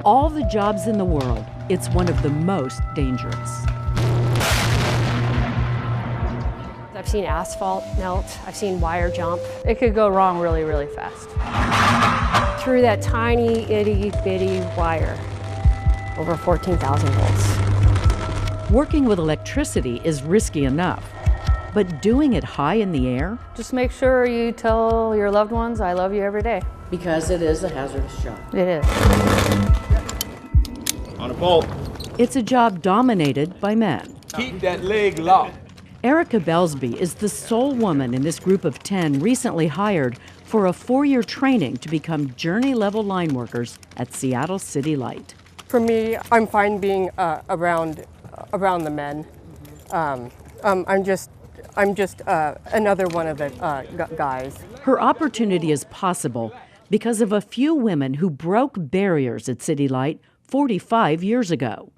all the jobs in the world, it's one of the most dangerous. I've seen asphalt melt, I've seen wire jump. It could go wrong really, really fast. Through that tiny, itty bitty wire, over 14,000 volts. Working with electricity is risky enough, but doing it high in the air? Just make sure you tell your loved ones, I love you every day. Because it is a hazardous job. It is. On a bolt. It's a job dominated by men. Keep that leg locked. ERIKA BELSBY is the sole woman in this group of 10 recently hired for a 4-year training to become journey-level line workers at Seattle City Light. For me, I'm fine being around the men. I'm just another one of the guys. Her opportunity is possible because of a few women who broke barriers at City Light 45 years ago.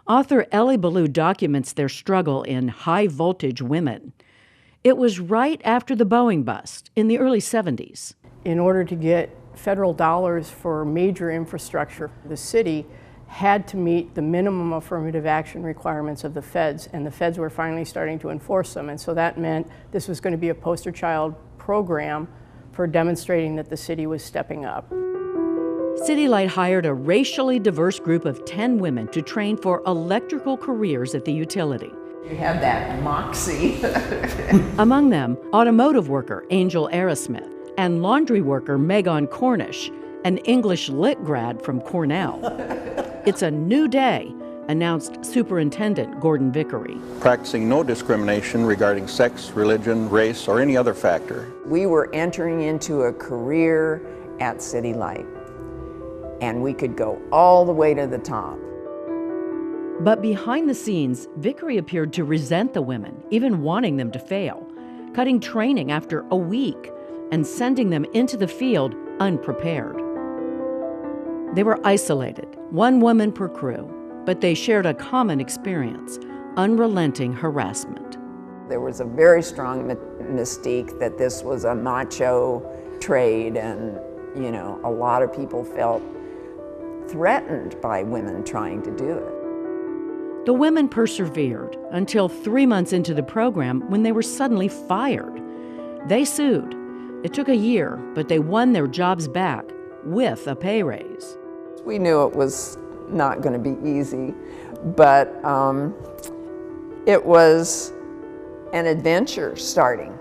Author ELLIE BELEW documents their struggle in High Voltage Women. It was right after the Boeing bust in the early 70s. In order to get federal dollars for major infrastructure, the city had to meet the minimum affirmative action requirements of the feds, and the feds were finally starting to enforce them. And so that meant this was going to be a poster child program for demonstrating that the city was stepping up. City Light hired a racially diverse group of 10 women to train for electrical careers at the utility. You have that moxie. Among them, automotive worker Angel ARRASMITH and laundry worker Megan Cornish, an English lit grad from Cornell. It's a new day, announced Superintendent Gordon Vickery. Practicing no discrimination regarding sex, religion, race, or any other factor. We were entering into a career at City Light, and we could go all the way to the top. But behind the scenes, Vickery appeared to resent the women, even wanting them to fail, cutting training after a week and sending them into the field unprepared. They were isolated, one woman per crew, but they shared a common experience, unrelenting harassment. There was a very strong mystique that this was a macho trade, and you know, a lot of people felt threatened by women trying to do it. The women persevered until 3 months into the program when they were suddenly fired. They sued. It took a year, but they won their jobs back with a pay raise. We knew it was not going to be easy, but it was an adventure starting.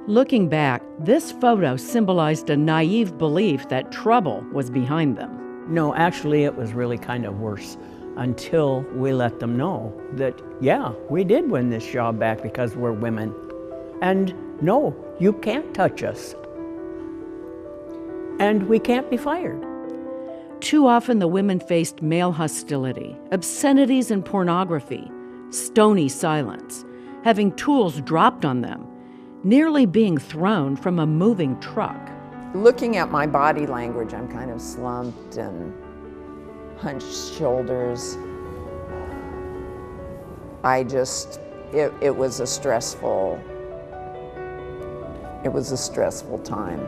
Looking back, this photo symbolized a naive belief that trouble was behind them. No, actually it was really kind of worse until we let them know that, yeah, we did win this job back because we're women. And no, you can't touch us. And we can't be fired. Too often the women faced male hostility, obscenities and pornography, stony silence, having tools dropped on them, nearly being thrown from a moving truck. Looking at my body language, I'm kind of slumped and hunched shoulders. It was a stressful time.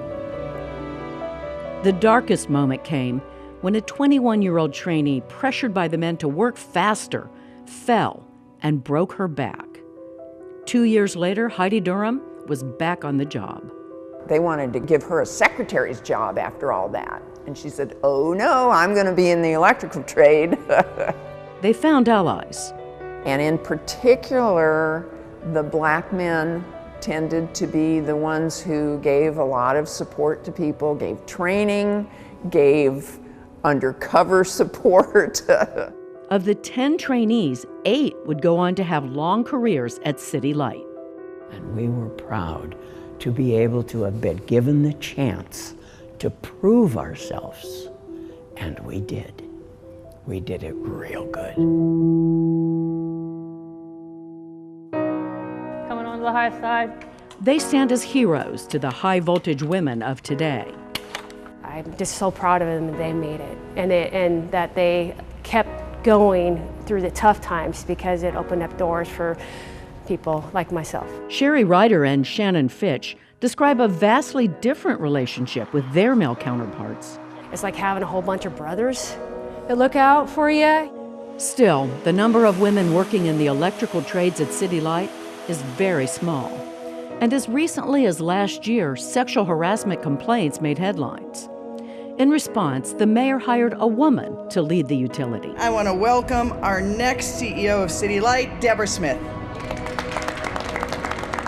The darkest moment came when a 21-year-old trainee, pressured by the men to work faster, fell and broke her back. 2 years later, Heidi Durham was back on the job. They wanted to give her a secretary's job after all that. And she said, oh no, I'm going to be in the electrical trade. They found allies. And in particular, the black men tended to be the ones who gave a lot of support to people, gave training, gave undercover support. Of the 10 trainees, 8 would go on to have long careers at City Light. And we were proud to be able to have been given the chance to prove ourselves. And we did. We did it real good. Coming on to the high side. They stand as heroes to the high voltage women of today. I'm just so proud of them that they made it, and that they kept going through the tough times, because it opened up doors for people like myself. SHARI Ryder and Shannon FITCH describe a vastly different relationship with their male counterparts. It's like having a whole bunch of brothers look out for you. Still, the number of women working in the electrical trades at City Light is very small. And as recently as last year, sexual harassment complaints made headlines. In response, the mayor hired a woman to lead the utility. I want to welcome our next CEO of City Light, DEBRA Smith.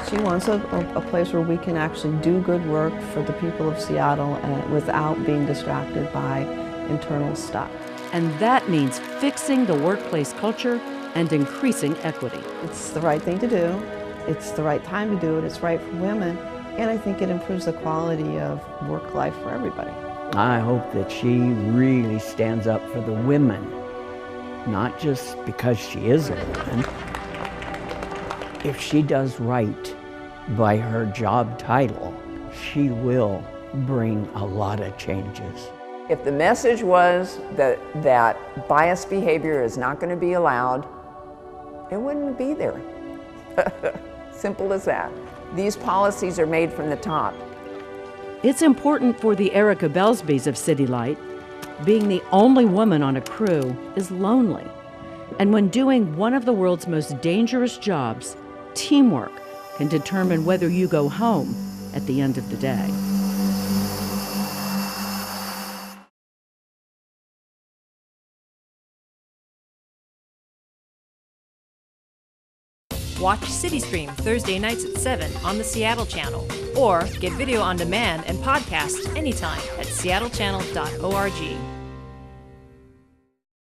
She wants a place where we can actually do good work for the people of Seattle without being distracted by internal stuff. And that means fixing the workplace culture and increasing equity. It's the right thing to do. It's the right time to do it. It's right for women. And I think it improves the quality of work life for everybody. I hope that she really stands up for the women, not just because she is a woman. If she does right by her job title, she will bring a lot of changes. If the message was that biased behavior is not going to be allowed, it wouldn't be there. Simple as that. These policies are made from the top. It's important for the ERIKA BELSBYs of City Light. Being the only woman on a crew is lonely. And when doing one of the world's most dangerous jobs, teamwork can determine whether you go home at the end of the day. Watch CityStream Thursday nights at 7 on the Seattle channel, or get video on demand and podcasts anytime at seattlechannel.org.